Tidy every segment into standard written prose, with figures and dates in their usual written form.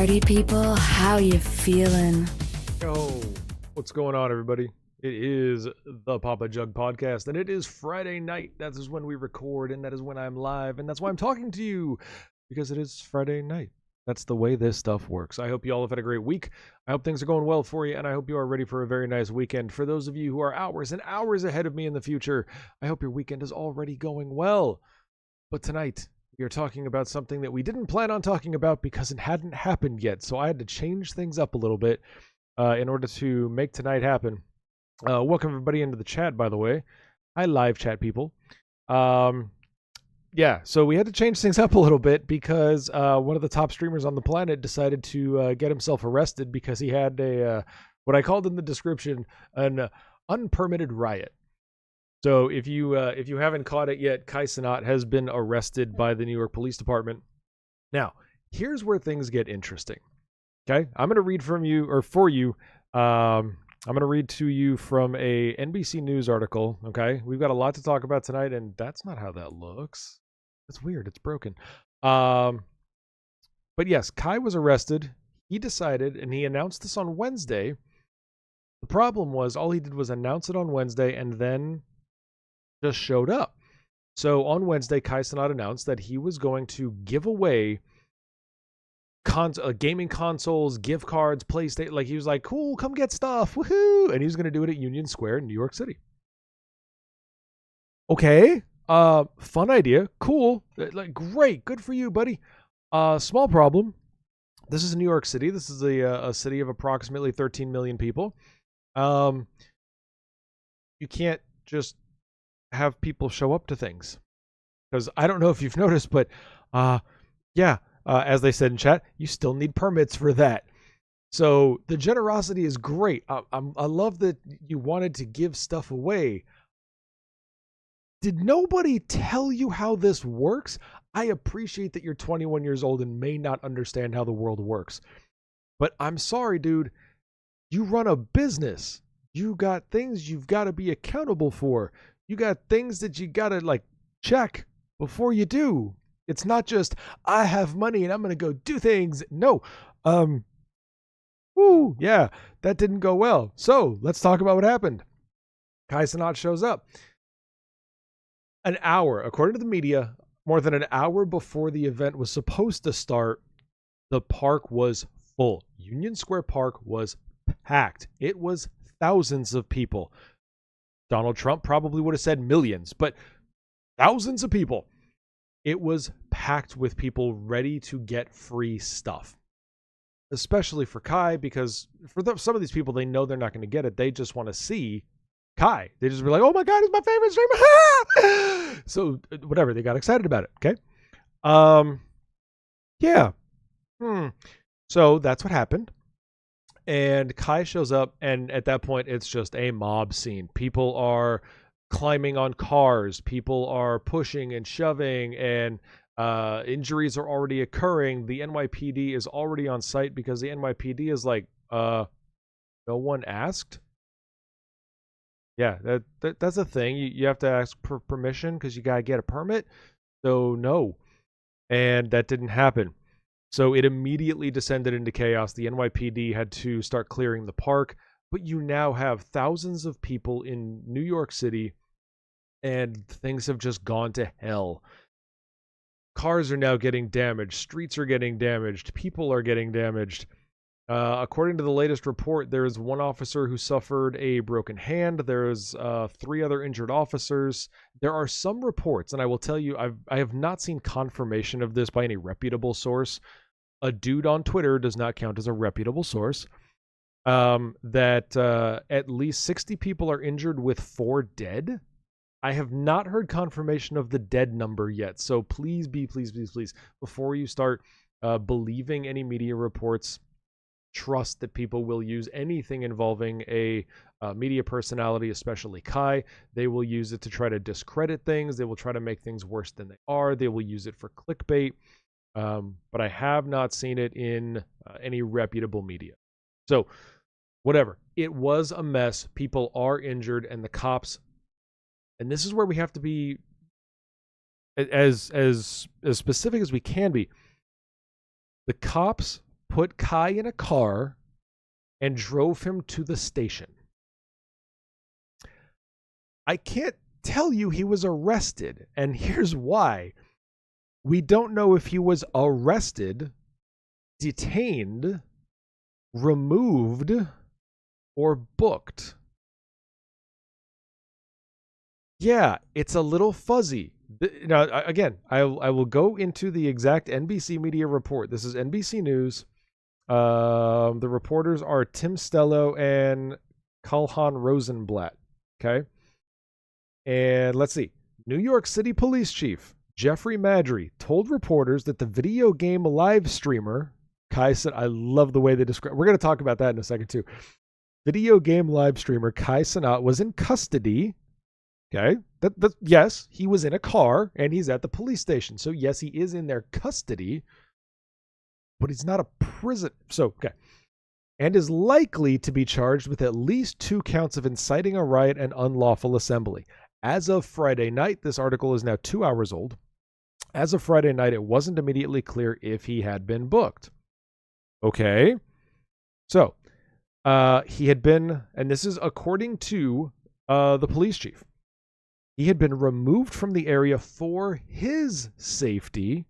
Party people, how you feeling? Yo, what's going on, everybody? It is the Papa Jug Podcast, and it is Friday night. That is when we record, and that is when I'm live, and that's why I'm talking to you, because it is Friday night. That's the way this stuff works. I hope you all have had a great week. I hope things are going well for you, and I hope you are ready for a very nice weekend. For those of you who are hours and hours ahead of me in the future, I hope your weekend is already going well. But tonight, we are talking about something that we didn't plan on talking about because it hadn't happened yet, so I had to change things up a little bit in order to make tonight happen. Welcome everybody into the chat, by the way. Hi, live chat people. Yeah, so we had to change things up a little bit because one of the top streamers on the planet decided to get himself arrested because he had a what I called in the description an unpermitted riot. So if you haven't caught it yet, Cenat has been arrested by the New York Police Department. Now, here's where things get interesting. Okay, I'm going to read from you, or for you. I'm going to read to you from a NBC News article. Okay, we've got a lot to talk about tonight, and that's not how that looks. That's weird. It's broken. But yes, Kai was arrested. He decided, and he announced this on Wednesday. The problem was all he did was announce it on Wednesday, and then just showed up. So on Wednesday, Cenat announced that he was going to give away gaming consoles, gift cards, PlayStation. Like, he was like, cool, come get stuff, woohoo! And he was going to do it at Union Square in New York City. Okay, fun idea, cool, like, great, good for you, buddy. Small problem. This is New York City. This is a city of approximately 13 million people. You can't just have people show up to things, because I don't know if you've noticed, but as they said in chat, you still need permits for that. So the generosity is great. I love that you wanted to give stuff away. Did nobody tell you how this works? I appreciate that you're 21 years old and may not understand how the world works, but I'm sorry, dude. You run a business. You got things you've got to be accountable for. You got things that you got to, like, check before you do. It's not just, I have money and I'm going to go do things. No. Yeah, that didn't go well. So let's talk about what happened. Cenat shows up. An hour, according to the media, more than an hour before the event was supposed to start, the park was full. Union Square Park was packed. It was thousands of people. Donald Trump probably would have said millions, but thousands of people. It was packed with people ready to get free stuff, especially for Kai, because for some of these people, they know they're not going to get it. They just want to see Kai. They just be like, oh my God, he's my favorite streamer. So whatever, they got excited about it. Okay. Yeah. So that's what happened. And Kai shows up, and at that point, it's just a mob scene. People are climbing on cars. People are pushing and shoving, and injuries are already occurring. The NYPD is already on site because the NYPD is like, no one asked. Yeah, that's a thing. You have to ask for permission because you got to get a permit. So no, and that didn't happen. So it immediately descended into chaos. The NYPD had to start clearing the park, but you now have thousands of people in New York City, and things have just gone to hell. Cars are now getting damaged. Streets are getting damaged. People are getting damaged. According to the latest report, there is one officer who suffered a broken hand. There's 3 other injured officers. There are some reports, and I will tell you, I have not seen confirmation of this by any reputable source. A dude on Twitter does not count as a reputable source. That at least 60 people are injured with 4 dead. I have not heard confirmation of the dead number yet. So please, before you start believing any media reports, trust that people will use anything involving a media personality, especially Kai. They will use it to try to discredit things. They will try to make things worse than they are. They will use it for clickbait. But I have not seen it in any reputable media. So whatever. It was a mess. People are injured, and the cops, and this is where we have to be as specific as we can be. The cops put Kai in a car and drove him to the station. I can't tell you he was arrested, and here's why. We don't know if he was arrested, detained, removed, or booked. Yeah, it's a little fuzzy. Now, again, I will go into the exact NBC media report. This is NBC News. The reporters are Tim Stello and Kalhan Rosenblatt. Okay. And let's see. New York City Police Chief Jeffrey Madry told reporters that the video game live streamer, Kai said, I love the way they describe. We're going to talk about that in a second too. Video game live streamer Kai Cenat was in custody. Okay. Yes, he was in a car and he's at the police station. So yes, he is in their custody, but he's not a prison. So, okay. And is likely to be charged with at least 2 counts of inciting a riot and unlawful assembly. As of Friday night, this article is now 2 hours old. As of Friday night, it wasn't immediately clear if he had been booked. Okay. So, he had been, and this is according to the police chief, he had been removed from the area for his safety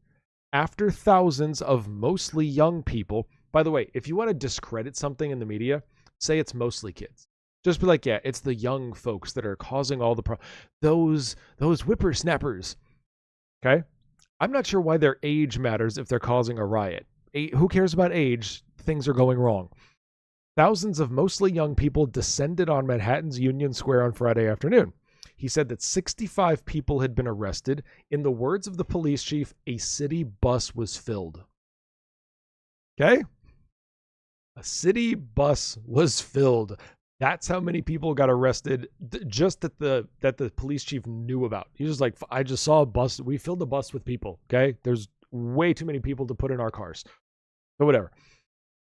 after thousands of mostly young people. By the way, if you want to discredit something in the media, say it's mostly kids. Just be like, yeah, it's the young folks that are causing all the those whippersnappers. Okay? I'm not sure why their age matters if they're causing a riot. Who cares about age? Things are going wrong. Thousands of mostly young people descended on Manhattan's Union Square on Friday afternoon. He said that 65 people had been arrested. In the words of the police chief, a city bus was filled. Okay? A city bus was filled. That's how many people got arrested just that the police chief knew about. He was like, I just saw a bus. We filled the bus with people. Okay. There's way too many people to put in our cars. But whatever.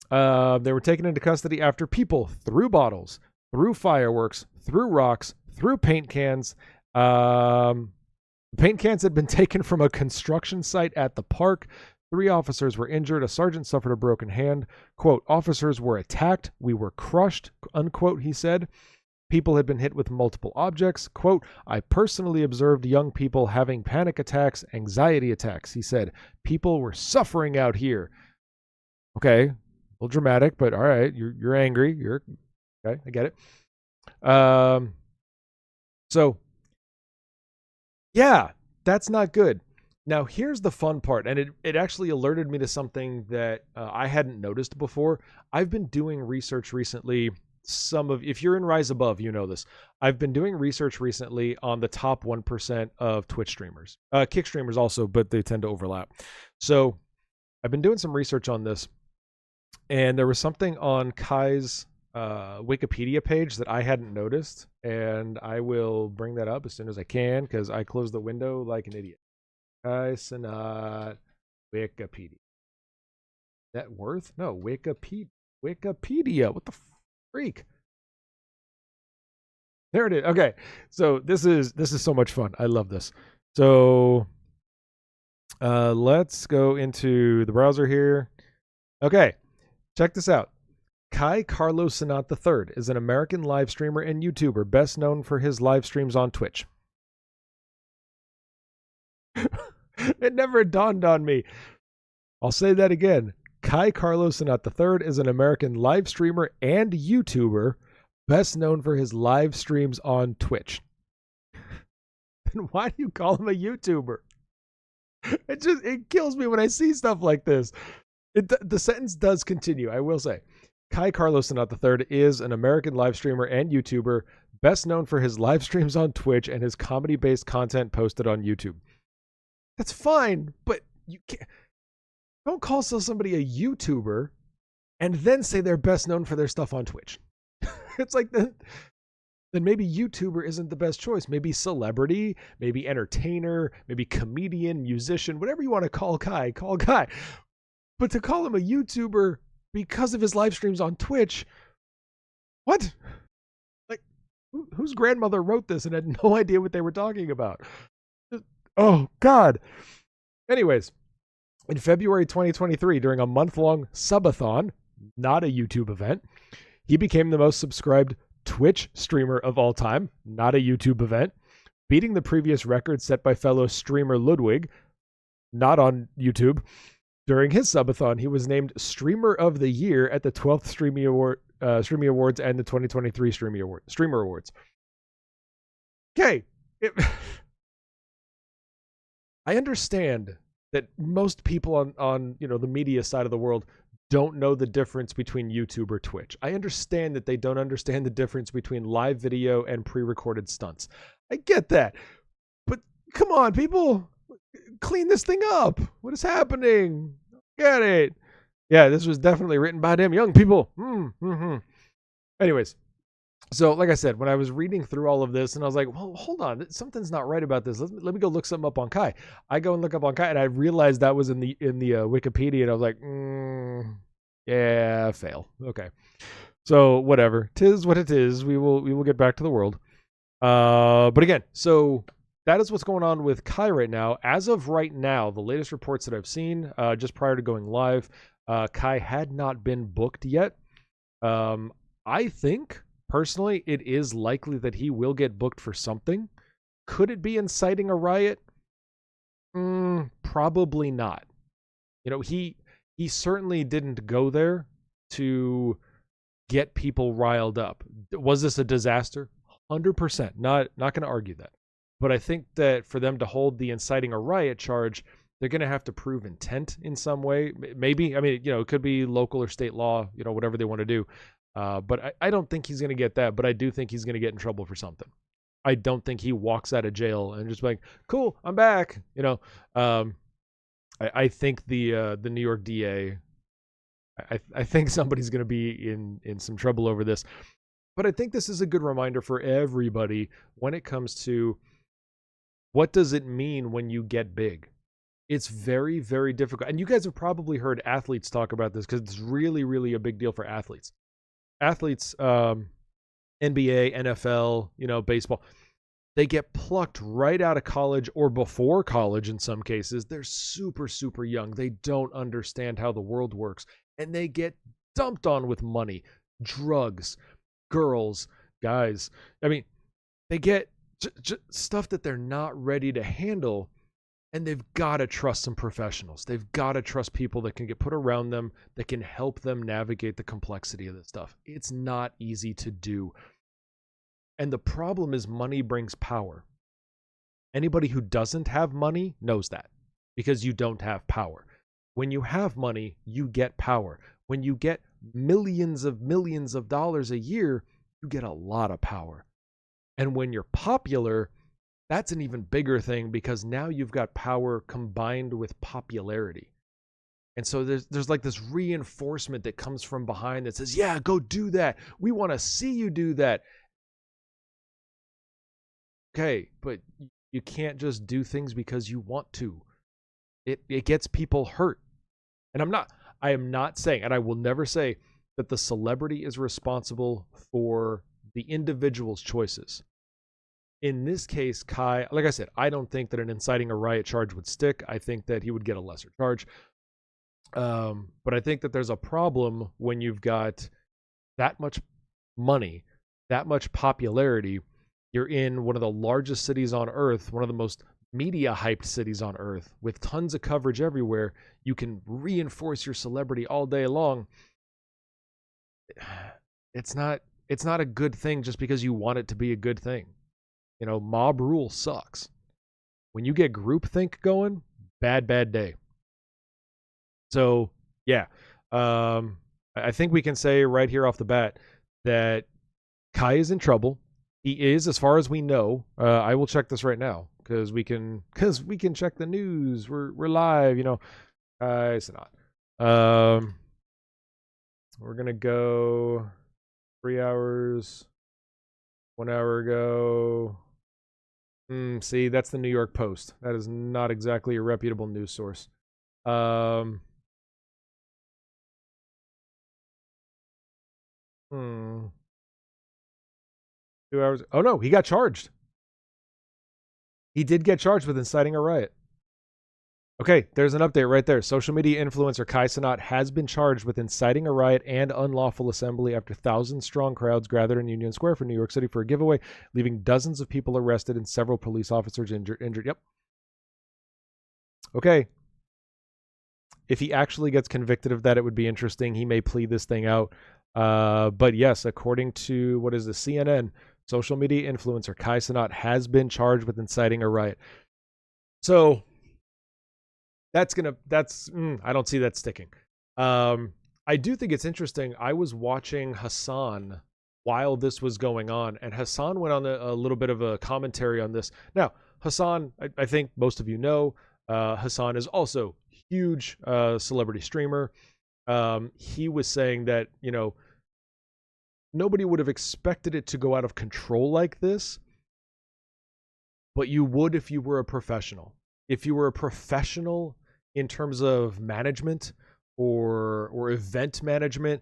They were taken into custody after people threw bottles, threw fireworks, threw rocks, threw paint cans. Paint cans had been taken from a construction site at the park. 3 officers were injured. A sergeant suffered a broken hand. Quote, officers were attacked. We were crushed, unquote, he said. People had been hit with multiple objects. Quote, I personally observed young people having panic attacks, anxiety attacks, he said. People were suffering out here. Okay, a little dramatic, but all right, you're angry. You're okay, I get it. So, yeah, that's not good. Now, here's the fun part, and it actually alerted me to something that I hadn't noticed before. I've been doing research recently. If you're in Rise Above, you know this. I've been doing research recently on the top 1% of Twitch streamers. Kick streamers also, but they tend to overlap. So I've been doing some research on this, and there was something on Kai's Wikipedia page that I hadn't noticed, and I will bring that up as soon as I can because I closed the window like an idiot. Kai Cenat Wikipedia. Net worth? No, Wikipedia. What the freak? There it is. Okay, so this is so much fun. I love this. So let's go into the browser here. Okay, check this out. Kai Carlos Cenat III is an American live streamer and YouTuber best known for his live streams on Twitch. It never dawned on me. I'll say that again. Kai Carlos Cenat III is an American live streamer and YouTuber best known for his live streams on Twitch. Then why do you call him a YouTuber? It kills me when I see stuff like this. The sentence does continue, I will say. Kai Carlos Cenat III is an American live streamer and YouTuber best known for his live streams on Twitch and his comedy-based content posted on YouTube. That's fine, but you can't. Don't call somebody a YouTuber and then say they're best known for their stuff on Twitch. It's like then maybe YouTuber isn't the best choice. Maybe celebrity, maybe entertainer, maybe comedian, musician, whatever you want to call Kai, call Kai. But to call him a YouTuber because of his live streams on Twitch, what? Like, whose grandmother wrote this and had no idea what they were talking about? Oh, God. Anyways, In February 2023, during a month-long subathon, not a YouTube event, he became the most subscribed Twitch streamer of all time, not a YouTube event, beating the previous record set by fellow streamer Ludwig, not on YouTube. During his subathon, he was named Streamer of the Year at the 12th Streamy Awards and the 2023 Streamer Awards. Okay. I understand that most people on the media side of the world don't know the difference between YouTube or Twitch. I understand that they don't understand the difference between live video and pre-recorded stunts. I get that. But come on, people, clean this thing up. What is happening? Get it. Yeah, this was definitely written by them young people. Anyways, so like I said, when I was reading through all of this and I was like, well, hold on, something's not right about this. Let me go look something up on Kai. I go and look up on Kai and I realized that was in the Wikipedia, and I was like, yeah, fail. Okay. So whatever. 'Tis what it is. We will get back to the world. But again, so that is what's going on with Kai right now. As of right now, the latest reports that I've seen, just prior to going live, Kai had not been booked yet. I think personally, it is likely that he will get booked for something. Could it be inciting a riot? Probably not. He certainly didn't go there to get people riled up. Was this a disaster? 100%. Not going to argue that. But I think that for them to hold the inciting a riot charge, they're going to have to prove intent in some way. Maybe. I mean, it could be local or state law, whatever they want to do. But I don't think he's going to get that, but I do think he's going to get in trouble for something. I don't think he walks out of jail and just like, cool, I'm back. I think the New York DA, I think somebody's going to be in some trouble over this. But I think this is a good reminder for everybody when it comes to what does it mean when you get big. It's very, very difficult. And you guys have probably heard athletes talk about this because it's really, really a big deal for athletes. Athletes, NBA, NFL, baseball, they get plucked right out of college or before college in some cases. They're super, super young. They don't understand how the world works. And they get dumped on with money, drugs, girls, guys. I mean, they get stuff that they're not ready to handle. And they've got to trust some professionals. They've got to trust people that can get put around them, that can help them navigate the complexity of this stuff. It's not easy to do. And the problem is money brings power. Anybody who doesn't have money knows that because you don't have power. When you have money, you get power. When you get millions of dollars a year, you get a lot of power. And when you're popular, that's an even bigger thing because now you've got power combined with popularity. And so there's like this reinforcement that comes from behind that says, yeah, go do that. We want to see you do that. Okay, but you can't just do things because you want to. It gets people hurt. And I am not saying, and I will never say that the celebrity is responsible for the individual's choices. In this case, Kai, like I said, I don't think that an inciting a riot charge would stick. I think that he would get a lesser charge. But I think that there's a problem when you've got that much money, that much popularity. You're in one of the largest cities on earth, one of the most media hyped cities on earth with tons of coverage everywhere. You can reinforce your celebrity all day long. It's not a good thing just because you want it to be a good thing. Mob rule sucks. When you get groupthink going, bad day. So, yeah. I think we can say right here off the bat that Kai is in trouble. He is, as far as we know. I will check this right now because we can check the news. We're live, Cenat. We're gonna go 3 hours, 1 hour ago. See, that's the New York Post. That is not exactly a reputable news source. 2 hours. Oh no, he got charged. He did get charged with inciting a riot. Okay, there's an update right there. Social media influencer Kai Cenat has been charged with inciting a riot and unlawful assembly after thousands-strong crowds gathered in Union Square for New York City for a giveaway, leaving dozens of people arrested and several police officers injured. Yep. Okay. If he actually gets convicted of that, it would be interesting. He may plead this thing out. But yes, according to, what is the CNN, social media influencer Kai Cenat has been charged with inciting a riot. So I don't see that sticking. I do think it's interesting. I was watching Hassan while this was going on, and Hassan went on a little bit of a commentary on this. Now, Hassan, I think most of you know, Hassan is also a huge celebrity streamer. He was saying that, nobody would have expected it to go out of control like this, but you would if you were a professional. If you were a professional in terms of management or event management,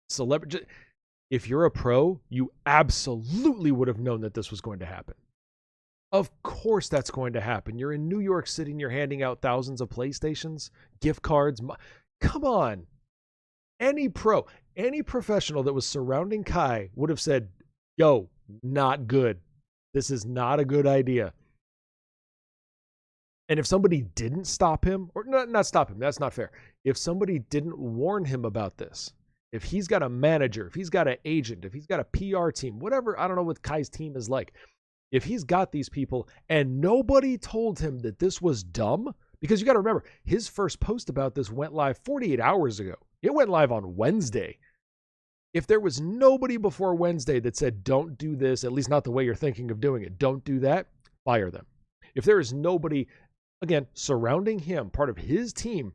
celebrity, if you're a pro, you absolutely would have known that this was going to happen. Of course that's going to happen. You're in New York City and you're handing out thousands of PlayStations, gift cards. Come on. Any pro, any professional that was surrounding Kai would have said, yo, not good. This is not a good idea. And if somebody didn't stop him, or not stop him, that's not fair. If somebody didn't warn him about this, if he's got a manager, if he's got an agent, if he's got a PR team, whatever, I don't know what Kai's team is like. If he's got these people and nobody told him that this was dumb, because you got to remember, his first post about this went live 48 hours ago. It went live on Wednesday. If there was nobody before Wednesday that said, don't do this, at least not the way you're thinking of doing it, don't do that, fire them. If there is nobody, again, surrounding him, part of his team,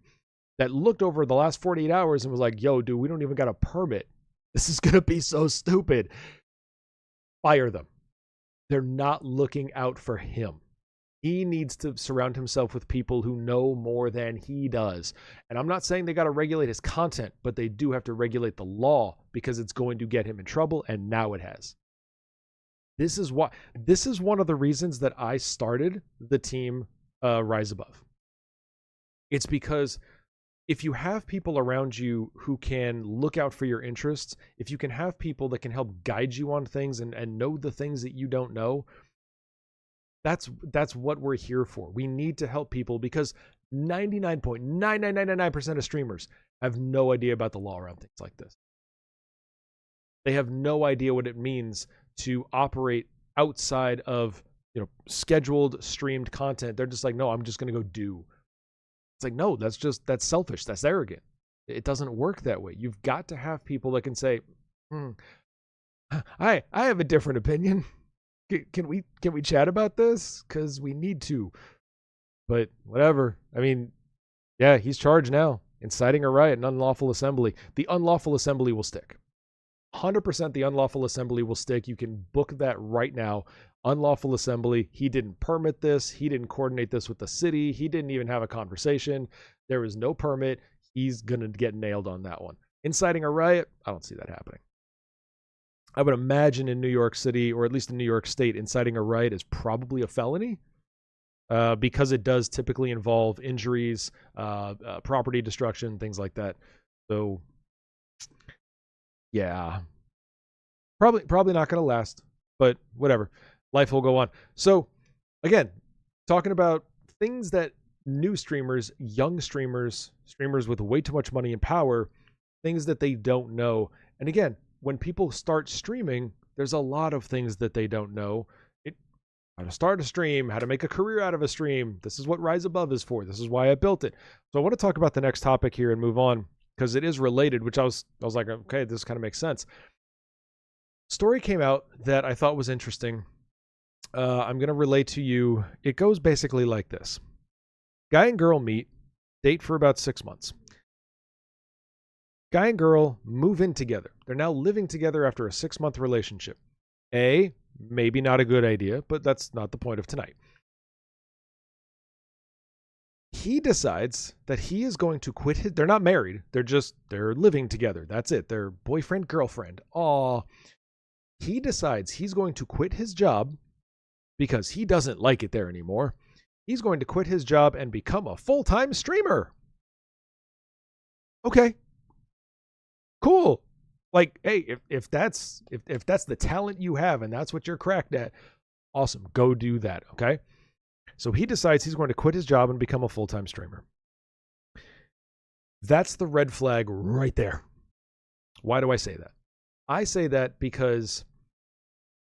that looked over the last 48 hours and was like, yo, dude, we don't even got a permit. This is going to be so stupid. Fire them. They're not looking out for him. He needs to surround himself with people who know more than he does. And I'm not saying they got to regulate his content, but they do have to regulate the law because it's going to get him in trouble, and now it has. This is one of the reasons that I started the team Rise Above. It's because if you have people around you who can look out for your interests, if you can have people that can help guide you on things and know the things that you don't know, that's what we're here for. We need to help people because 99.99999% of streamers have no idea about the law around things like this. They have no idea what it means to operate outside of, scheduled streamed content. They're just like, no, I'm just going to go do. It's like, no, that's selfish. That's arrogant. It doesn't work that way. You've got to have people that can say, I have a different opinion. Can we chat about this? Because we need to. But whatever. I mean, yeah, he's charged now. Inciting a riot and unlawful assembly. The unlawful assembly will stick. 100% the unlawful assembly will stick. You can book that right now. Unlawful assembly. He didn't permit this. He didn't coordinate this with the city. He didn't even have a conversation. There was no permit. He's going to get nailed on that one. Inciting a riot, I don't see that happening. I would imagine in New York City, or at least in New York State, inciting a riot is probably a felony because it does typically involve injuries, property destruction, things like that. So, yeah, probably not going to last, but whatever. Life will go on. So, again, talking about things that new streamers, young streamers, streamers with way too much money and power, things that they don't know. And again, when people start streaming, there's a lot of things that they don't know. How to start a stream, how to make a career out of a stream. This is what Rise Above is for. This is why I built it. So I want to talk about the next topic here and move on because it is related, which I was like, okay, this kind of makes sense. Story came out that I thought was interesting. I'm going to relay to you. It goes basically like this. Guy and girl meet, date for about 6 months. Guy and girl move in together. They're now living together after a 6-month relationship. Maybe not a good idea, but that's not the point of tonight. He decides that he is going to quit his... They're not married. They're living together. That's it. They're boyfriend, girlfriend. He decides he's going to quit his job because he doesn't like it there anymore. He's going to quit his job and become a full-time streamer. Okay. Cool. Like, hey, if that's the talent you have and that's what you're cracked at, awesome. Go do that, okay? So he decides he's going to quit his job and become a full-time streamer. That's the red flag right there. Why do I say that? I say that because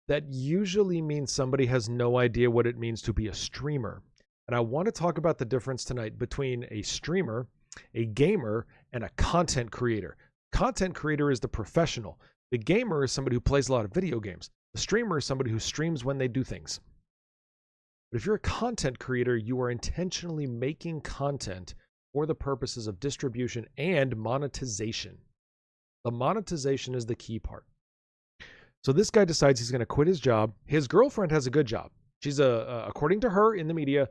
that usually means somebody has no idea what it means to be a streamer. And I want to talk about the difference tonight between a streamer, a gamer, and a content creator. Content creator is the professional. The gamer is somebody who plays a lot of video games. The streamer is somebody who streams when they do things. But if you're a content creator, you are intentionally making content for the purposes of distribution and monetization. The monetization is the key part. So this guy decides he's going to quit his job. His girlfriend has a good job. She's according to her in the media,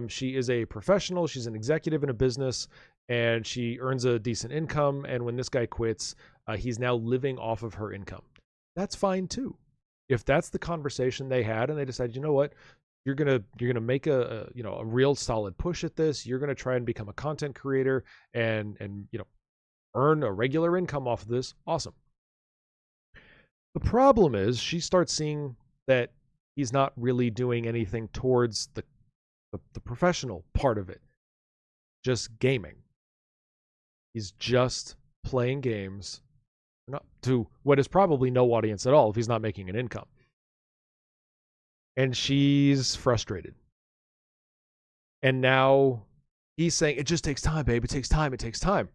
she is a professional. She's an executive in a business, and she earns a decent income. And when this guy quits, he's now living off of her income. That's fine too. If that's the conversation they had, and they decided, you know what, you're gonna make a real solid push at this. You're gonna try and become a content creator and earn a regular income off of this. Awesome. The problem is she starts seeing that he's not really doing anything towards the professional part of it. Just gaming. He's just playing games to what is probably no audience at all if he's not making an income. And she's frustrated. And now he's saying, it just takes time, babe. It takes time. It takes time.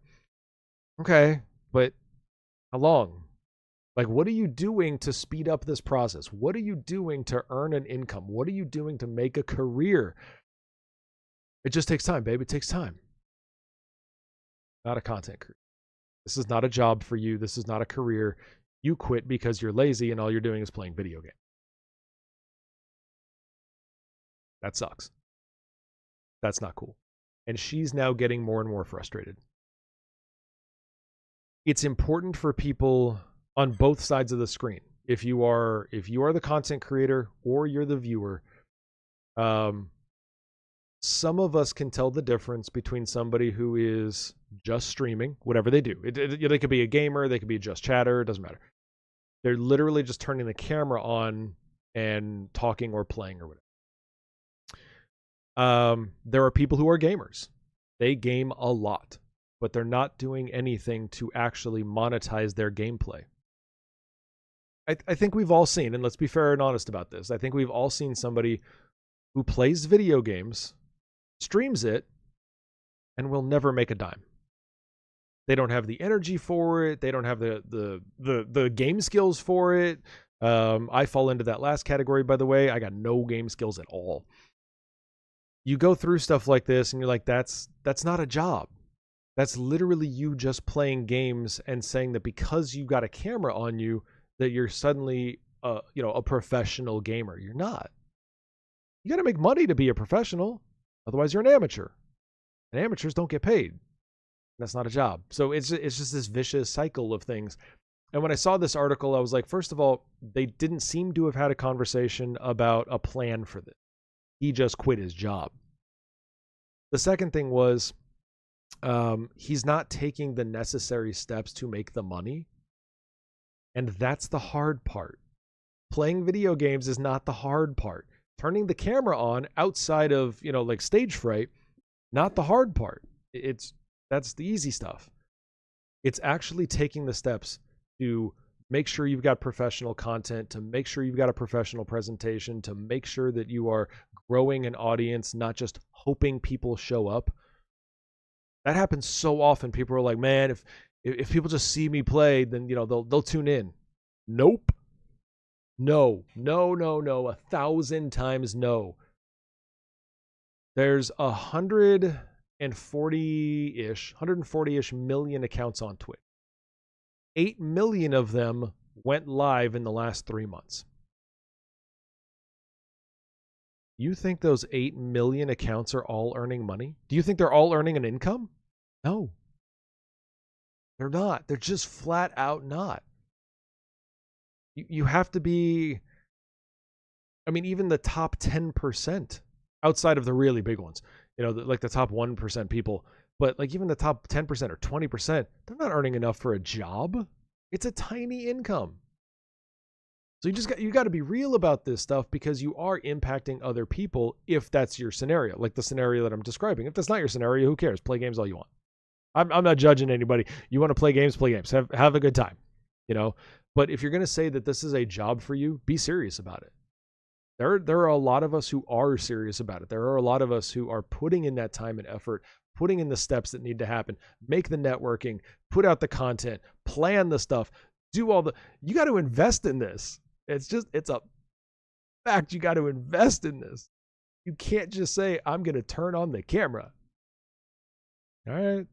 Okay, but how long? Like, what are you doing to speed up this process? What are you doing to earn an income? What are you doing to make a career? It just takes time, babe. It takes time. Not a content career. This is not a job for you. This is not a career. You quit because you're lazy and all you're doing is playing video games. That sucks. That's not cool. And she's now getting more and more frustrated. It's important for people on both sides of the screen. If you are the content creator or you're the viewer, some of us can tell the difference between somebody who is just streaming, whatever they do. They could be a gamer, they could be just chatter, it doesn't matter. They're literally just turning the camera on and talking or playing or whatever. There are people who are gamers. They game a lot, but they're not doing anything to actually monetize their gameplay. I think we've all seen, and let's be fair and honest about this, I think we've all seen somebody who plays video games, streams it, and will never make a dime. They don't have the energy for it. They don't have the game skills for it. I fall into that last category, by the way. I got no game skills at all. You go through stuff like this and you're like, that's not a job. That's literally you just playing games and saying that because you got a camera on you that you're suddenly a professional gamer. You're not. You got to make money to be a professional. Otherwise you're an amateur. And amateurs don't get paid. That's not a job. So it's just this vicious cycle of things. And when I saw this article, I was like, first of all, they didn't seem to have had a conversation about a plan for this. He just quit his job. The second thing was he's not taking the necessary steps to make the money. And that's the hard part. Playing video games is not the hard part. Turning the camera on outside of, like stage fright, not the hard part. That's the easy stuff. It's actually taking the steps to make sure you've got professional content, to make sure you've got a professional presentation, to make sure that you are growing an audience, not just hoping people show up. That happens so often. People are like, man, if people just see me play, then they'll tune in. Nope. No. 1,000 times no. There's 140-ish million accounts on Twitch. 8 million of them went live in the last 3 months. You think those 8 million accounts are all earning money? Do you think they're all earning an income? No. They're not. They're just flat out not. You have to be, even the top 10% outside of the really big ones, like the top 1% people. But like even the top 10% or 20%, they're not earning enough for a job. It's a tiny income. So you got to be real about this stuff, because you are impacting other people if that's your scenario, like the scenario that I'm describing. If that's not your scenario, who cares? Play games all you want. I'm not judging anybody. You want to play games, play games. Have a good time, But if you're going to say that this is a job for you, be serious about it. There are a lot of us who are serious about it. There are a lot of us who are putting in that time and effort, putting in the steps that need to happen, make the networking, put out the content, plan the stuff, you got to invest in this. It's a fact. You got to invest in this. You can't just say, I'm going to turn on the camera. All right.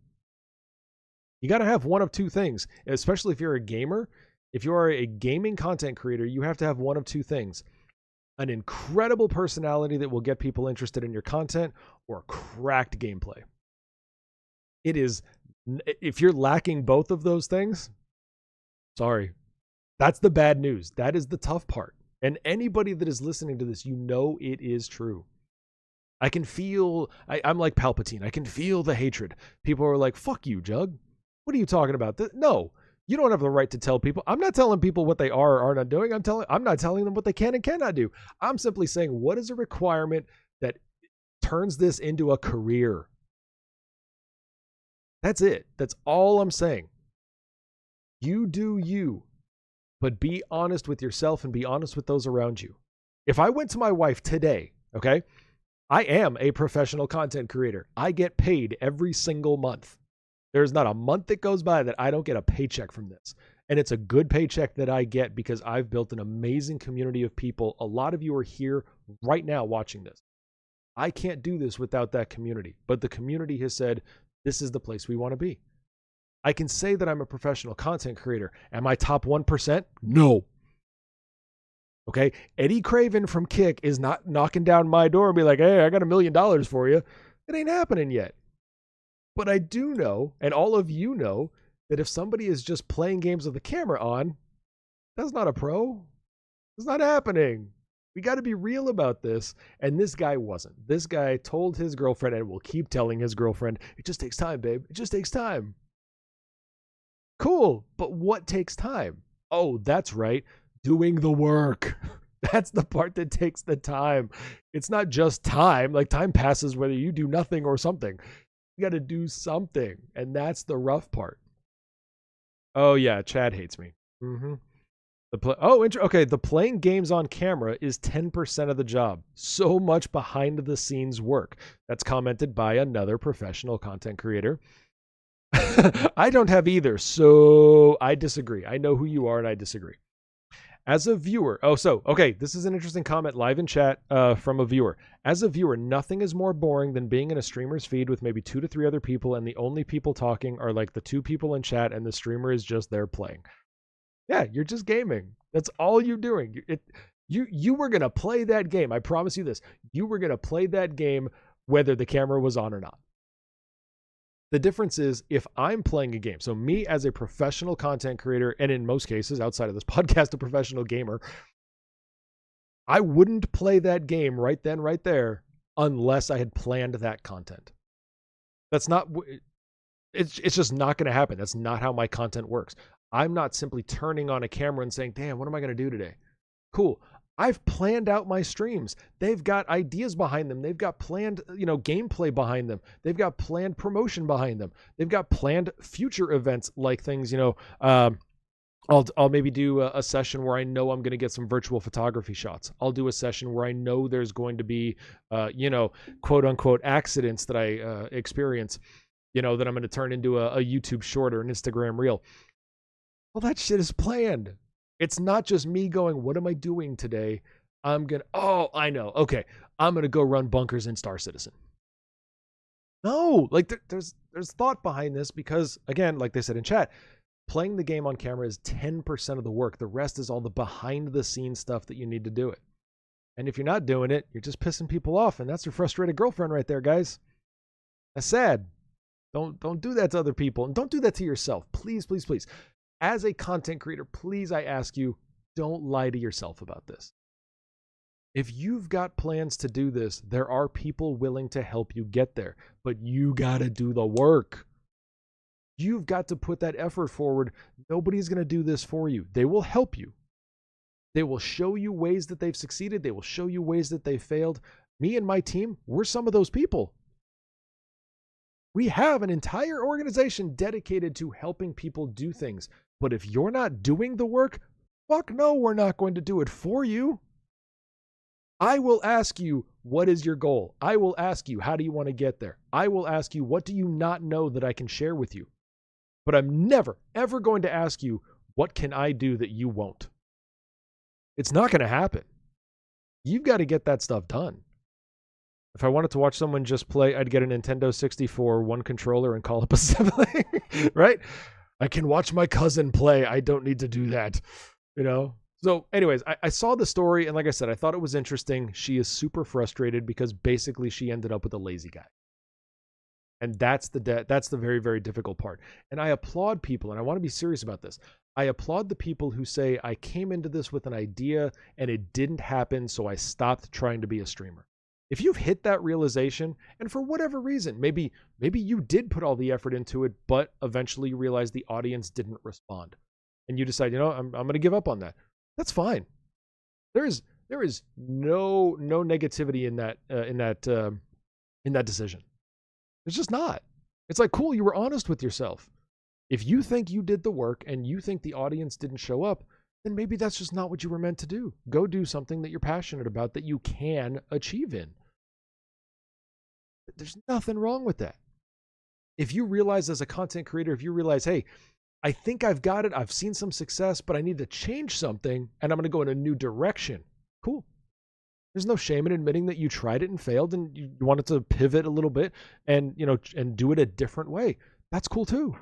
You got to have one of two things, especially if you're a gamer. If you are a gaming content creator, you have to have one of two things: an incredible personality that will get people interested in your content, or cracked gameplay. If you're lacking both of those things, sorry, that's the bad news. That is the tough part. And anybody that is listening to this, it is true. I can feel, I'm like Palpatine. I can feel the hatred. People are like, fuck you, Jug. What are you talking about? No, you don't have the right to tell people. I'm not telling people what they are or are not doing. I'm not telling them what they can and cannot do. I'm simply saying, what is a requirement that turns this into a career? That's it. That's all I'm saying. You do you, but be honest with yourself and be honest with those around you. If I went to my wife today, okay, I am a professional content creator. I get paid every single month. There's not a month that goes by that I don't get a paycheck from this. And it's a good paycheck that I get because I've built an amazing community of people. A lot of you are here right now watching this. I can't do this without that community, but the community has said, this is the place we want to be. I can say that I'm a professional content creator. Am I top 1%? No. Okay. Eddie Craven from Kick is not knocking down my door and be like, hey, I got $1 million for you. It ain't happening yet. But I do know, and all of you know, that if somebody is just playing games with the camera on, that's not a pro. It's not happening. We got to be real about this. And this guy wasn't. This guy told his girlfriend, and will keep telling his girlfriend, it just takes time, babe. It just takes time. Cool. But what takes time? Oh, that's right. Doing the work. That's the part that takes the time. It's not just time. Like, time passes whether you do nothing or something. You got to do something. And that's the rough part. Oh, yeah. Chad hates me. Mm-hmm. Okay. The playing games on camera is 10% of the job. So much behind the scenes work. That's commented by another professional content creator. I don't have either, so I disagree. I know who you are, and I disagree. As a viewer, this is an interesting comment live in chat from a viewer. As a viewer, nothing is more boring than being in a streamer's feed with maybe 2 to 3 other people, and the only people talking are like the 2 people in chat, and the streamer is just there playing. Yeah, you're just gaming. That's all you're doing. You were going to play that game. I promise you this. You were going to play that game whether the camera was on or not. The difference is if I'm playing a game, so me as a professional content creator, and in most cases outside of this podcast, a professional gamer, I wouldn't play that game right then, right there, unless I had planned that content. It's just not going to happen. That's not how my content works. I'm not simply turning on a camera and saying, damn, what am I going to do today? Cool. I've planned out my streams. They've got ideas behind them. They've got planned, gameplay behind them. They've got planned promotion behind them. They've got planned future events like things, I'll maybe do a session where I know I'm going to get some virtual photography shots. I'll do a session where I know there's going to be, quote unquote accidents that I experience, that I'm going to turn into a YouTube short or an Instagram reel. All that shit is planned. It's not just me going, what am I doing today? I know. Okay. I'm going to go run bunkers in Star Citizen. No, like there's thought behind this because, again, like they said in chat, playing the game on camera is 10% of the work. The rest is all the behind the scenes stuff that you need to do it. And if you're not doing it, you're just pissing people off. And that's your frustrated girlfriend right there, guys. That's sad. Don't do that to other people. And don't do that to yourself. Please, please, please. As a content creator, please, I ask you, don't lie to yourself about this. If you've got plans to do this, there are people willing to help you get there, but you got to do the work. You've got to put that effort forward. Nobody's going to do this for you. They will help you. They will show you ways that they've succeeded. They will show you ways that they failed. Me and my team, we're some of those people. We have an entire organization dedicated to helping people do things. But if you're not doing the work, fuck no, we're not going to do it for you. I will ask you, what is your goal? I will ask you, how do you want to get there? I will ask you, what do you not know that I can share with you? But I'm never, ever going to ask you, what can I do that you won't? It's not going to happen. You've got to get that stuff done. If I wanted to watch someone just play, I'd get a Nintendo 64, one controller, and call up a sibling, right? I can watch my cousin play. I don't need to do that, you know? So anyways, I saw the story, and like I said, I thought it was interesting. She is super frustrated because basically she ended up with a lazy guy. And that's the very, very difficult part. And I applaud people, and I want to be serious about this. I applaud the people who say, I came into this with an idea and it didn't happen, so I stopped trying to be a streamer. If you've hit that realization, and for whatever reason, maybe you did put all the effort into it, but eventually you realized the audience didn't respond, and you decide, I'm going to give up on that. That's fine. There is no negativity in that decision. It's just not. It's like, cool, you were honest with yourself. If you think you did the work and you think the audience didn't show up, then maybe that's just not what you were meant to do. Go do something that you're passionate about that you can achieve in. There's nothing wrong with that. If you realize as a content creator, if you realize, hey, I think I've got it, I've seen some success, but I need to change something and I'm going to go in a new direction. Cool. There's no shame in admitting that you tried it and failed and you wanted to pivot a little bit and do it a different way. That's cool too.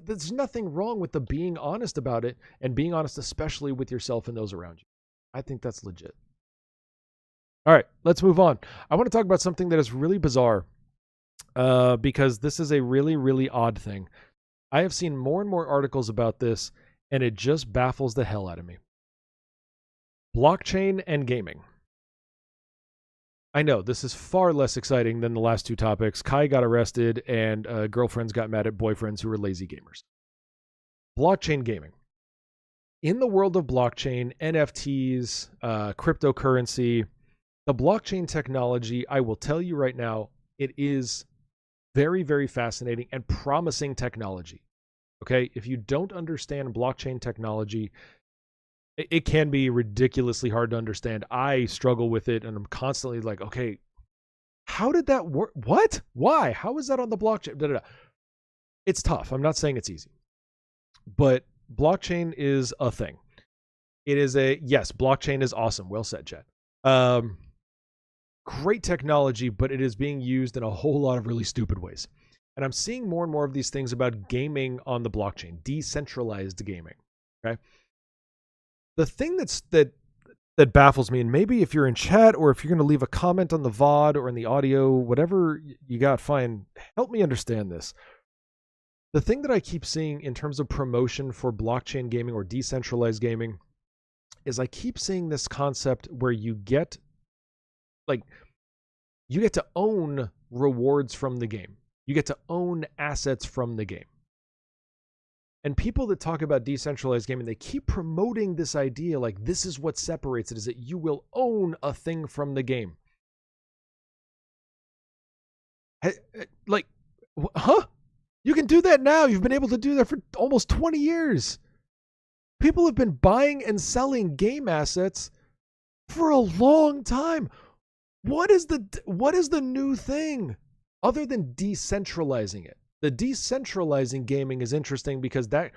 There's nothing wrong with the being honest about it and being honest, especially with yourself and those around you. I think that's legit. All right, let's move on. I want to talk about something that is really bizarre because this is a really, really odd thing. I have seen more and more articles about this, and it just baffles the hell out of me. Blockchain and gaming. I know this is far less exciting than the last two topics. Kai got arrested and girlfriends got mad at boyfriends who were lazy gamers. Blockchain gaming. In the world of blockchain, NFTs, cryptocurrency, the blockchain technology, I will tell you right now, it is very, very fascinating and promising technology. Okay? If you don't understand blockchain technology, it can be ridiculously hard to understand. I struggle with it, and I'm constantly like, okay, how did that work? What? Why? How is that on the blockchain? Da, da, da. It's tough. I'm not saying it's easy. But blockchain is a thing. It is yes, blockchain is awesome. Well said, Chad. Great technology, but it is being used in a whole lot of really stupid ways. And I'm seeing more and more of these things about gaming on the blockchain, decentralized gaming. Okay. The thing that baffles me, and maybe if you're in chat or if you're going to leave a comment on the VOD or in the audio, whatever you got, fine, help me understand this. The thing that I keep seeing in terms of promotion for blockchain gaming or decentralized gaming is I keep seeing this concept where you get to own rewards from the game. You get to own assets from the game. And people that talk about decentralized gaming, they keep promoting this idea like this is what separates it, is that you will own a thing from the game. Like, huh? You can do that now. You've been able to do that for almost 20 years. People have been buying and selling game assets for a long time. What is the new thing other than decentralizing it? The decentralizing gaming is interesting because that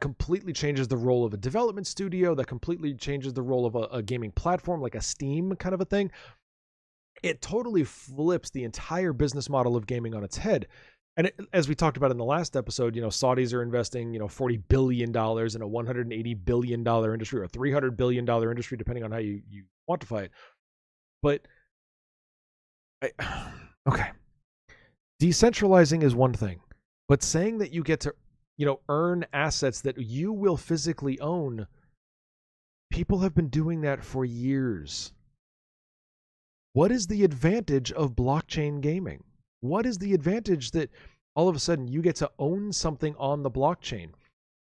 completely changes the role of a development studio. That completely changes the role of a gaming platform, like a Steam kind of a thing. It totally flips the entire business model of gaming on its head. And as we talked about in the last episode, Saudis are investing, $40 billion in a $180 billion industry or $300 billion industry, depending on how you quantify it. But okay. Decentralizing is one thing, but saying that you get to, earn assets that you will physically own, People have been doing that for years. What is the advantage of blockchain gaming? What is the advantage that all of a sudden you get to own something on the blockchain?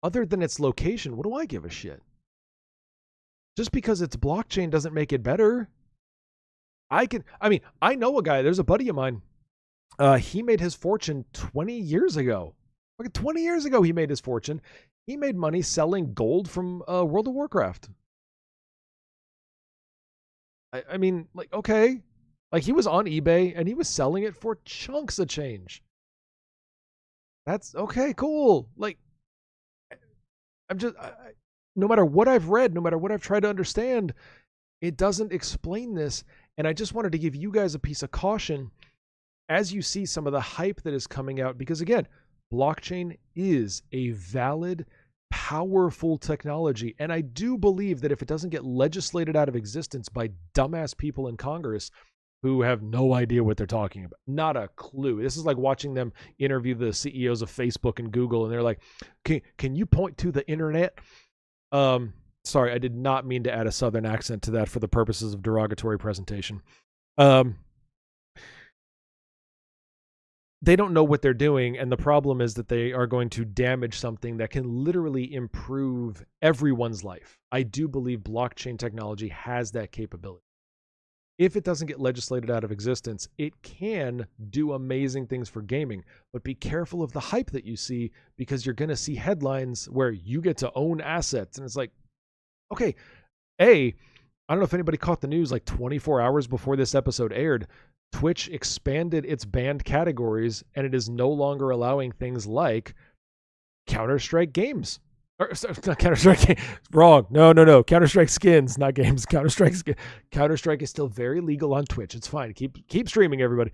Other than its location, what do I give a shit? Just because it's blockchain doesn't make it better. I know a guy, there's a buddy of mine. He made his fortune 20 years ago. Like 20 years ago, he made his fortune. He made money selling gold from World of Warcraft. I mean, like, okay. Like, he was on eBay and he was selling it for chunks of change. That's okay, cool. Like, no matter what I've read, no matter what I've tried to understand, it doesn't explain this. And I just wanted to give you guys a piece of caution as you see some of the hype that is coming out, because again, blockchain is a valid, powerful technology. And I do believe that if it doesn't get legislated out of existence by dumbass people in Congress who have no idea what they're talking about, not a clue. This is like watching them interview the CEOs of Facebook and Google, and they're like, can you point to the internet? Sorry, I did not mean to add a Southern accent to that for the purposes of derogatory presentation. They don't know what they're doing, and the problem is that they are going to damage something that can literally improve everyone's life. I do believe blockchain technology has that capability. If it doesn't get legislated out of existence, it can do amazing things for gaming, but be careful of the hype that you see, because you're going to see headlines where you get to own assets, and it's like, okay, I don't know if anybody caught the news like 24 hours before this episode aired. Twitch expanded its banned categories, and it is no longer allowing things like Counter-Strike games. Or, sorry, not Counter-Strike. Wrong. No. Counter-Strike skins, not games. Counter-Strike is still very legal on Twitch. It's fine. Keep streaming, everybody.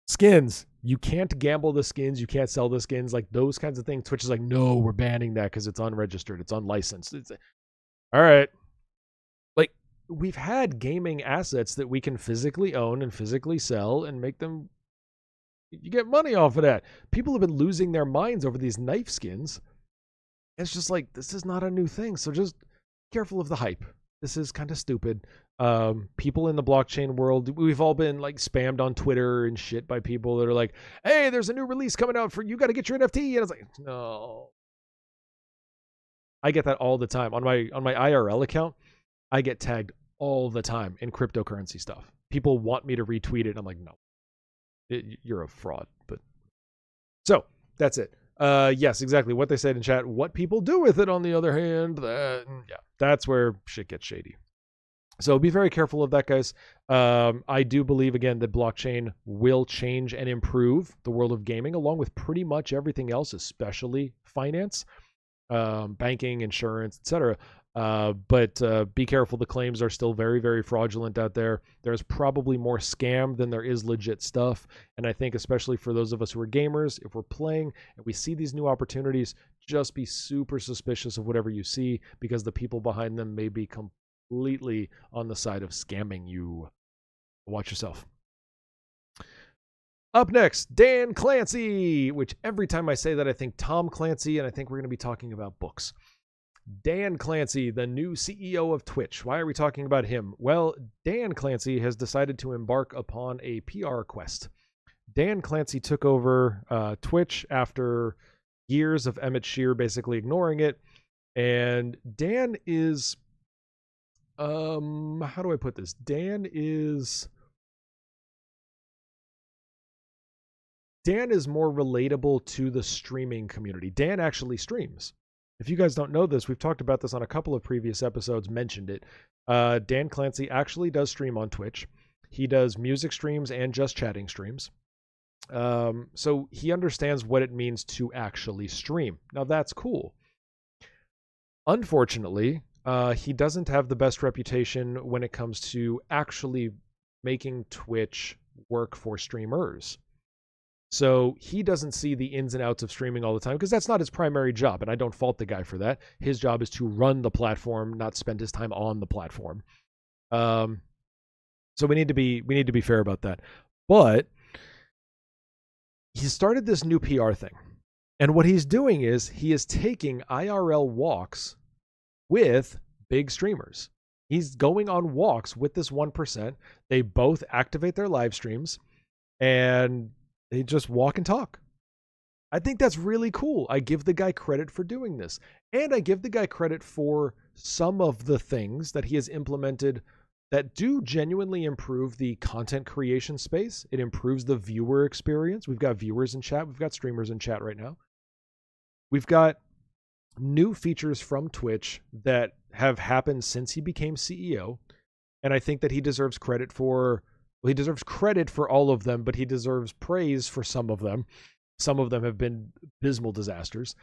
Skins. You can't gamble the skins. You can't sell the skins. Like those kinds of things. Twitch is like, no, we're banning that because it's unregistered. It's unlicensed. All right. We've had gaming assets that we can physically own and physically sell and make them, you get money off of that. People have been losing their minds over these knife skins. It's just like, this is not a new thing. So just careful of the hype. This is kind of stupid. People in the blockchain world, we've all been like spammed on Twitter and shit by people that are like, hey, there's a new release coming out for you, got to get your NFT. And it's like, no. I get that all the time on my IRL account. I get tagged all the time in cryptocurrency stuff. People want me to retweet it. I'm like, no, you're a fraud. But so that's it. Yes, exactly what they said in chat. What people do with it, on the other hand, that's where shit gets shady. So be very careful of that, guys. I do believe, again, that blockchain will change and improve the world of gaming, along with pretty much everything else, especially finance, banking, insurance, etc. But be careful. The claims are still very, very fraudulent out there. There's probably more scam than there is legit stuff. And I think especially for those of us who are gamers, if we're playing and we see these new opportunities, just be super suspicious of whatever you see, because the people behind them may be completely on the side of scamming you. Watch yourself. Up next, Dan Clancy, which every time I say that, I think Tom Clancy, and I think we're going to be talking about books. Dan Clancy, the new CEO of Twitch. Why are we talking about him? Well, Dan Clancy has decided to embark upon a PR quest. Dan Clancy took over Twitch after years of Emmett Shear basically ignoring it. And Dan is, how do I put this? Dan is more relatable to the streaming community. Dan actually streams. If you guys don't know this, we've talked about this on a couple of previous episodes, mentioned it. Dan Clancy actually does stream on Twitch. He does music streams and just chatting streams. So he understands what it means to actually stream. Now that's cool. Unfortunately, he doesn't have the best reputation when it comes to actually making Twitch work for streamers. So he doesn't see the ins and outs of streaming all the time, because that's not his primary job, and I don't fault the guy for that. His job is to run the platform, not spend his time on the platform. So we need to be fair about that. But he started this new PR thing, and what he's doing is he is taking IRL walks with big streamers. He's going on walks with this 1%. They both activate their live streams and they just walk and talk. I think that's really cool. I give the guy credit for doing this. And I give the guy credit for some of the things that he has implemented that do genuinely improve the content creation space. It improves the viewer experience. We've got viewers in chat. We've got streamers in chat right now. We've got new features from Twitch that have happened since he became CEO. And I think that he deserves credit for, well, he deserves credit for all of them, but he deserves praise for some of them. Some of them have been abysmal disasters.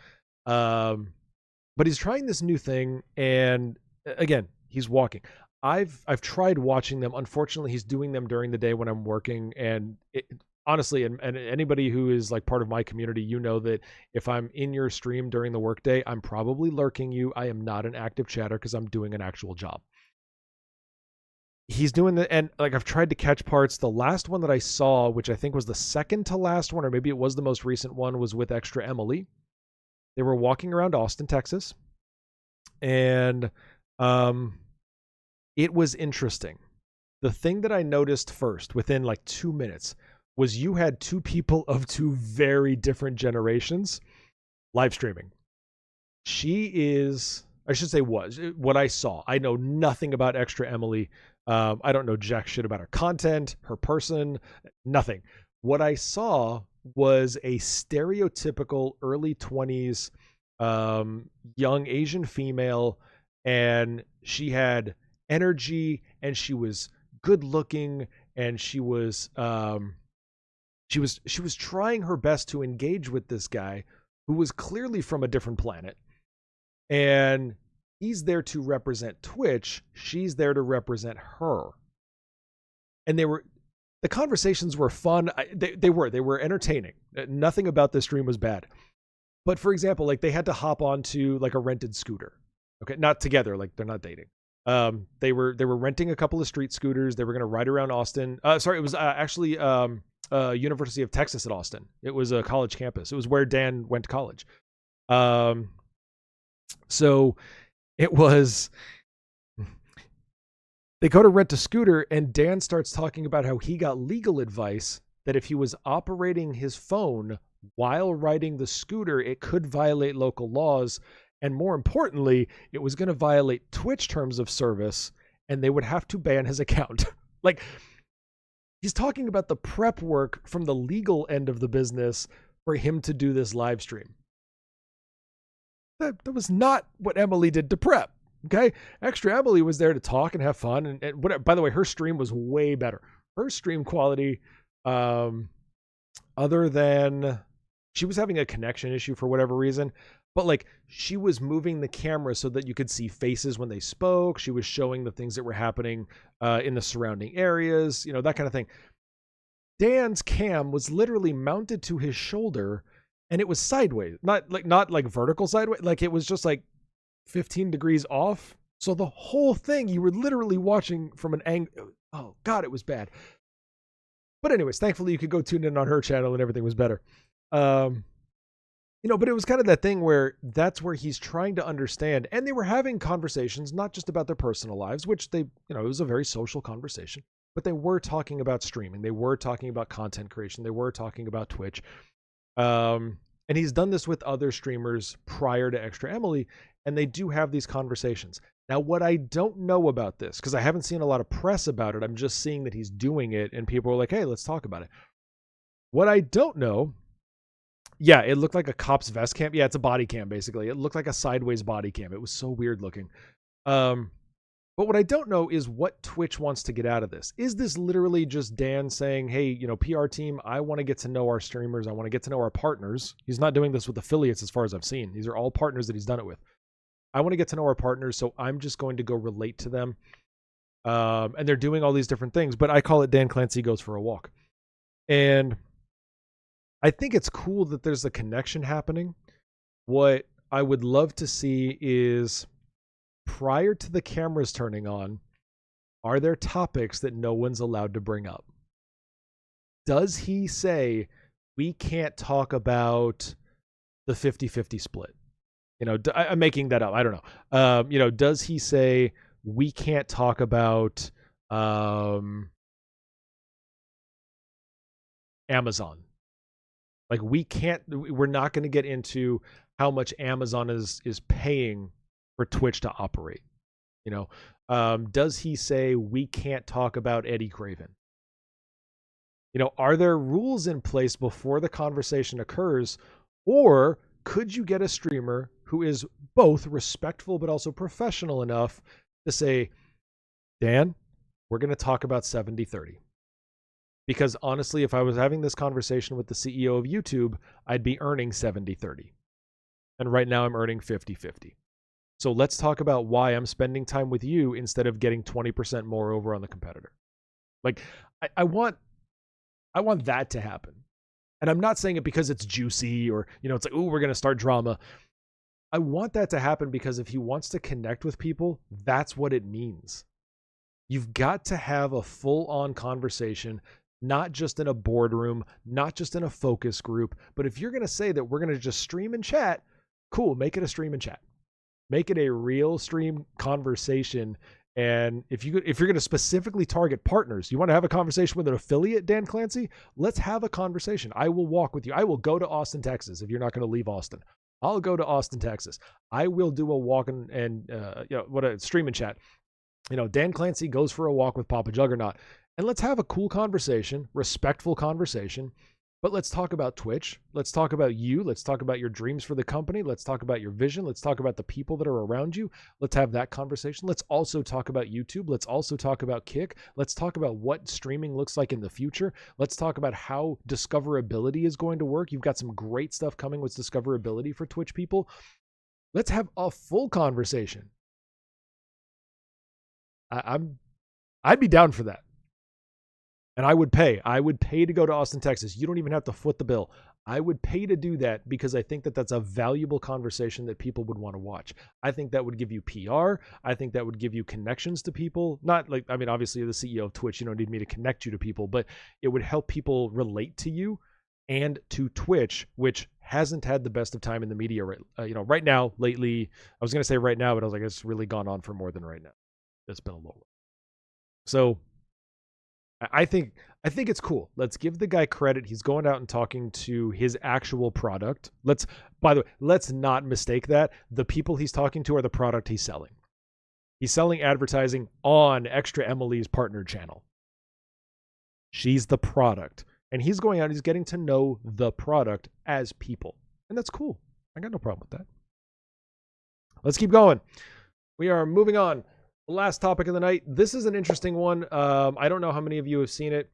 But he's trying this new thing. And again, he's walking. I've tried watching them. Unfortunately, he's doing them during the day when I'm working. And honestly, and anybody who is like part of my community, you know that if I'm in your stream during the workday, I'm probably lurking you. I am not an active chatter because I'm doing an actual job. He's doing the, and like I've tried to catch parts. The last one that I saw, which I think was the second to last one, or maybe it was the most recent one, was with Extra Emily. They were walking around Austin, Texas, and it was interesting. The thing that I noticed first within like 2 minutes was you had two people of two very different generations live streaming. She is, I should say was, what I saw. I know nothing about Extra Emily. I don't know jack shit about her content, her person, nothing. What I saw was a stereotypical early 20s young Asian female, and she had energy, and she was good looking, and she was trying her best to engage with this guy who was clearly from a different planet. And he's there to represent Twitch. She's there to represent her. And the conversations were fun. They were entertaining. Nothing about this stream was bad. But for example, like they had to hop onto like a rented scooter. Okay, not together, like they're not dating. They were renting a couple of street scooters. They were going to ride around Austin. Sorry, it was actually University of Texas at Austin. It was a college campus. It was where Dan went to college. So it was, they go to rent a scooter, and Dan starts talking about how he got legal advice that if he was operating his phone while riding the scooter, it could violate local laws. And more importantly, it was going to violate Twitch terms of service, and they would have to ban his account. Like, he's talking about the prep work from the legal end of the business for him to do this live stream. That was not what Emily did to prep. Okay. Extra Emily was there to talk and have fun. And whatever. By the way, her stream was way better. Her stream quality, other than she was having a connection issue for whatever reason, but like she was moving the camera so that you could see faces when they spoke. She was showing the things that were happening in the surrounding areas, you know, that kind of thing. Dan's cam was literally mounted to his shoulder, and it was sideways, not like vertical sideways. Like it was just like 15 degrees off. So the whole thing, you were literally watching from an angle. Oh God, it was bad. But anyways, thankfully you could go tune in on her channel and everything was better. You know, but it was kind of that thing where that's where he's trying to understand. And they were having conversations, not just about their personal lives, which they, you know, it was a very social conversation, but they were talking about streaming. They were talking about content creation. They were talking about Twitch. And he's done this with other streamers prior to Extra Emily, and they do have these conversations. Now, what I don't know about this, because I haven't seen a lot of press about it, I'm just seeing that he's doing it, and people are like, hey, let's talk about it. What I don't know, yeah, it looked like a cop's vest cam. Yeah, it's a body cam, basically. It looked like a sideways body cam. It was so weird looking. But what I don't know is what Twitch wants to get out of this. Is this literally just Dan saying, hey, you know, PR team, I want to get to know our streamers. I want to get to know our partners. He's not doing this with affiliates as far as I've seen. These are all partners that he's done it with. I want to get to know our partners, so I'm just going to go relate to them. And they're doing all these different things, but I call it Dan Clancy Goes for a Walk. And I think it's cool that there's a connection happening. What I would love to see is, prior to the cameras turning on, are there topics that no one's allowed to bring up? Does he say, we can't talk about the 50-50 split? I'm making that up. I don't know. Does he say we can't talk about Amazon? Like we're not going to get into how much Amazon is paying for Twitch to operate. Does he say we can't talk about Eddie Craven? Are there rules in place before the conversation occurs, or could you get a streamer who is both respectful but also professional enough to say, Dan, we're going to talk about 70-30? Because honestly, if I was having this conversation with the CEO of YouTube, I'd be earning 70-30. And right now I'm earning 50-50. So let's talk about why I'm spending time with you instead of getting 20% more over on the competitor. Like, I want that to happen. And I'm not saying it because it's juicy or, it's like, oh, we're going to start drama. I want that to happen because if he wants to connect with people, that's what it means. You've got to have a full-on conversation, not just in a boardroom, not just in a focus group. But if you're going to say that we're going to just stream and chat, cool, make it a stream and chat. Make it a real stream conversation. And if you're going to specifically target partners, you want to have a conversation with an affiliate, Dan Clancy, let's have a conversation. I will walk with you. I will go to Austin, Texas. If you're not going to leave Austin, I'll go to Austin, Texas. I will do a walk and what a stream and chat. Dan Clancy goes for a walk with Papa Juggernaut, and let's have a cool conversation, respectful conversation. But let's talk about Twitch. Let's talk about you. Let's talk about your dreams for the company. Let's talk about your vision. Let's talk about the people that are around you. Let's have that conversation. Let's also talk about YouTube. Let's also talk about Kick. Let's talk about what streaming looks like in the future. Let's talk about how discoverability is going to work. You've got some great stuff coming with discoverability for Twitch people. Let's have a full conversation. I'd be down for that. And I would pay. I would pay to go to Austin, Texas. You don't even have to foot the bill. I would pay to do that because I think that that's a valuable conversation that people would want to watch. I think that would give you PR. I think that would give you connections to people. Not like, obviously you're the CEO of Twitch. You don't need me to connect you to people, but it would help people relate to you and to Twitch, which hasn't had the best of time in the media right now, lately. I was going to say right now, but I was like, it's really gone on for more than right now. It's been a little while. So I think it's cool. Let's give the guy credit. He's going out and talking to his actual product. By the way, let's not mistake that. The people he's talking to are the product he's selling. He's selling advertising on Extra Emily's partner channel. She's the product. And he's going out, he's getting to know the product as people. And that's cool. I got no problem with that. Let's keep going. We are moving on. Last topic of the night. This is an interesting one. I don't know how many of you have seen it,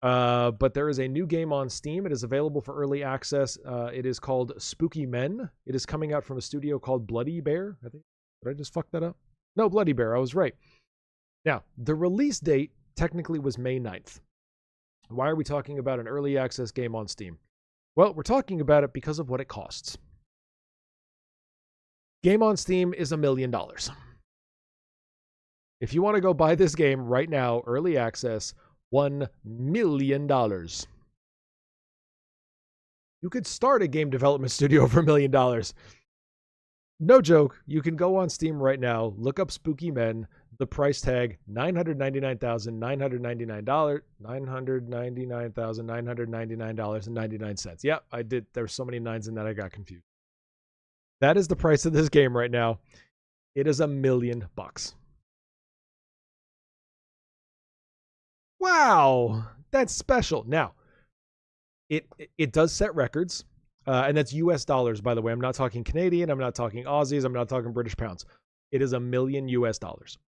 but there is a new game on Steam. It is available for early access. It is called Spooky Men. It is coming out from a studio called Bloody Bear. I think. Did I just fuck that up? No, Bloody Bear. I was right. Now, the release date technically was May 9th. Why are we talking about an early access game on Steam? Well, we're talking about it because of what it costs. Game on Steam is $1 million. If you want to go buy this game right now, early access, $1 million. You could start a game development studio for $1 million. No joke. You can go on Steam right now, look up Spooky Men, the price tag, $999,999, $999,999.99. Yep, I did. There's so many nines in that I got confused. That is the price of this game right now. It is $1 million. Wow, that's special. Now, it does set records, and that's US dollars, by the way. I'm not talking Canadian. I'm not talking Aussies. I'm not talking British pounds. It is $1 million US dollars.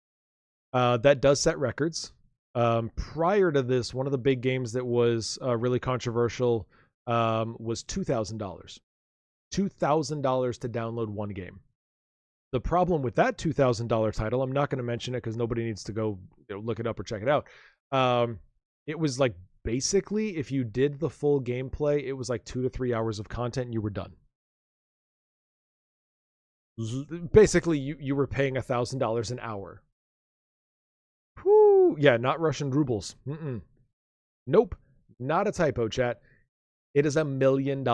That does set records. Prior to this, one of the big games that was really controversial was $2,000. $2,000 to download one game. The problem with that $2,000 title, I'm not going to mention it because nobody needs to go look it up or check it out. It was like basically if you did the full gameplay, it was like 2 to 3 hours of content and you were done. Basically, you were paying $1,000 an hour. Whew, yeah, not Russian rubles. Nope, not a typo, chat. It is $1 million.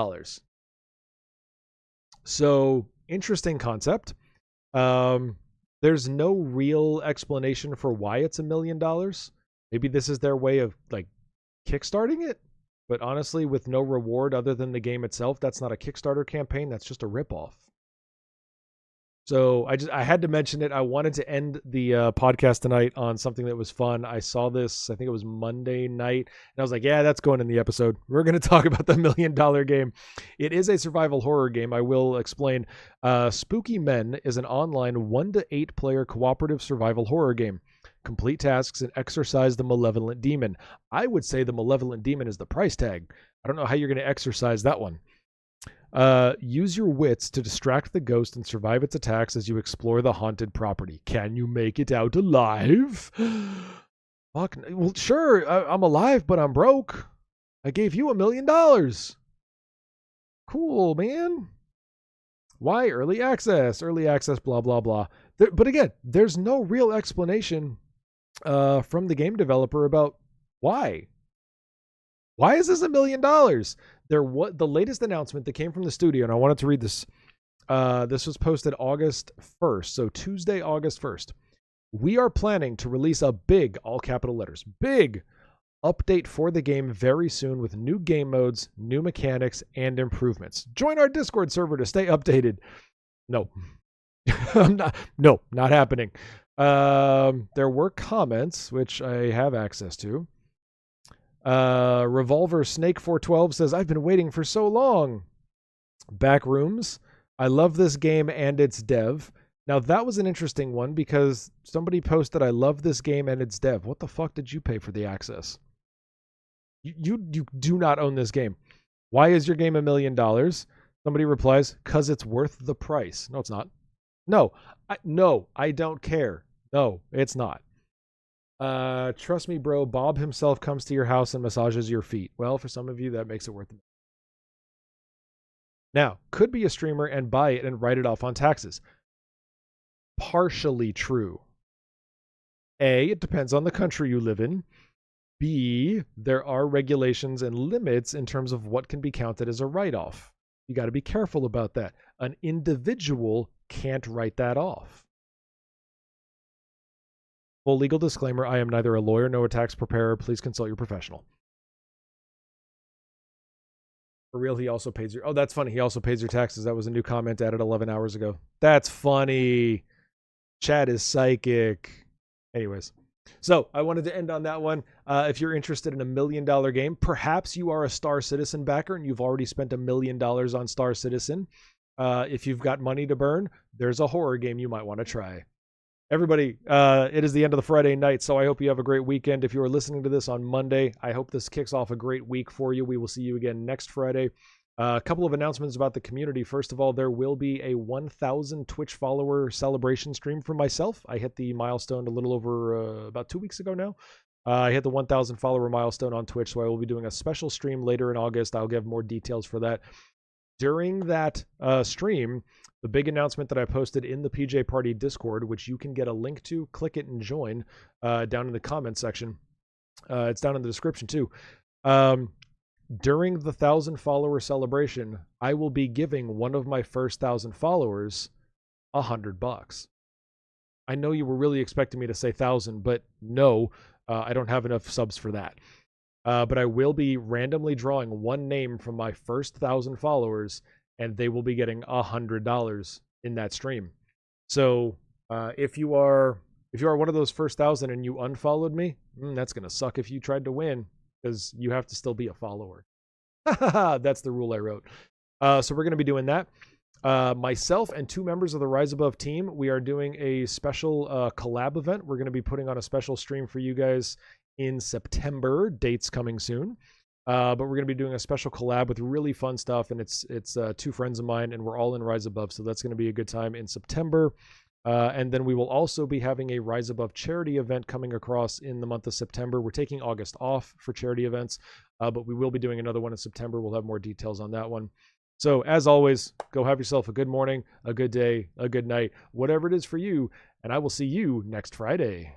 So interesting concept. There's no real explanation for why it's $1 million. Maybe this is their way of like kickstarting it. But honestly, with no reward other than the game itself, that's not a Kickstarter campaign. That's just a ripoff. So I had to mention it. I wanted to end the podcast tonight on something that was fun. I saw this, I think it was Monday night, and I was like, yeah, that's going in the episode. We're going to talk about the $1 million game. It is a survival horror game. I will explain. Spooky Men is an online 1 to 8 player cooperative survival horror game. Complete tasks and exorcise the malevolent demon. I would say the malevolent demon is the price tag. I don't know how you're going to exorcise that one. Use your wits to distract the ghost and survive its attacks as you explore the haunted property. Can you make it out alive? Fuck, well, sure, I'm alive, but I'm broke. I gave you $1 million. Cool, man. Why early access? Early access, blah, blah, blah. But again, there's no real explanation from the game developer about why. Why is this $1 million? The latest announcement that came from the studio, and I wanted to read this. This was posted August 1st, so Tuesday, August 1st. We are planning to release a big, all capital letters, big update for the game very soon with new game modes, new mechanics, and improvements. Join our Discord server to stay updated. No, not happening. There were comments, which I have access to. Revolver Snake 412 says, I've been waiting for so long. Backrooms. I love this game and its dev. Now that was an interesting one because somebody posted, I love this game and its dev. What the fuck did you pay for the access? You do not own this game. Why is your game $1 million? Somebody replies, cause it's worth the price. No, it's not. No, I don't care. No, it's not. Trust me, bro, Bob himself comes to your house and massages your feet. Well, for some of you, that makes it worth it. Now, could be a streamer and buy it and write it off on taxes. Partially true. A, it depends on the country you live in. B, there are regulations and limits in terms of what can be counted as a write-off. You got to be careful about that. An individual can't write that off. Full legal disclaimer, I am neither a lawyer nor a tax preparer. Please consult your professional. For real, he also pays your... Oh, that's funny. He also pays your taxes. That was a new comment added 11 hours ago. That's funny. Chat is psychic. Anyways. So, I wanted to end on that one. If you're interested in $1 million game, perhaps you are a Star Citizen backer and you've already spent $1 million on Star Citizen. If you've got money to burn, there's a horror game you might want to try. Everybody, it is the end of the Friday night, so I hope you have a great weekend. If you are listening to this on Monday, I hope this kicks off a great week for you. We will see you again next Friday. A couple of announcements about the community. First of all, there will be a 1,000 Twitch follower celebration stream for myself. I hit the milestone a little over about 2 weeks ago now. I hit the 1,000 follower milestone on Twitch, so I will be doing a special stream later in August. I'll give more details for that. During that stream, the big announcement that I posted in the PJParty Discord, which you can get a link to, click it and join down in the comments section. It's down in the description too. During the 1,000 follower celebration, I will be giving one of my first 1,000 followers $100. I know you were really expecting me to say 1,000, but no, I don't have enough subs for that. But I will be randomly drawing one name from my first 1,000 followers, and they will be getting $100 in that stream. So if you are one of those first 1,000 and you unfollowed me, that's gonna suck if you tried to win, because you have to still be a follower. That's the rule I wrote. So we're gonna be doing that. Myself and 2 members of the Rise Above team, we are doing a special collab event. We're gonna be putting on a special stream for you guys in September. Dates coming soon. But we're going to be doing a special collab with really fun stuff, and it's 2 friends of mine, and we're all in Rise Above, so that's going to be a good time in September. And then we will also be having a Rise Above charity event coming across in the month of September. We're taking August off for charity events, but we will be doing another one in September. We'll have more details on that one. So as always, go have yourself a good morning, a good day, a good night, whatever it is for you, and I will see you next Friday.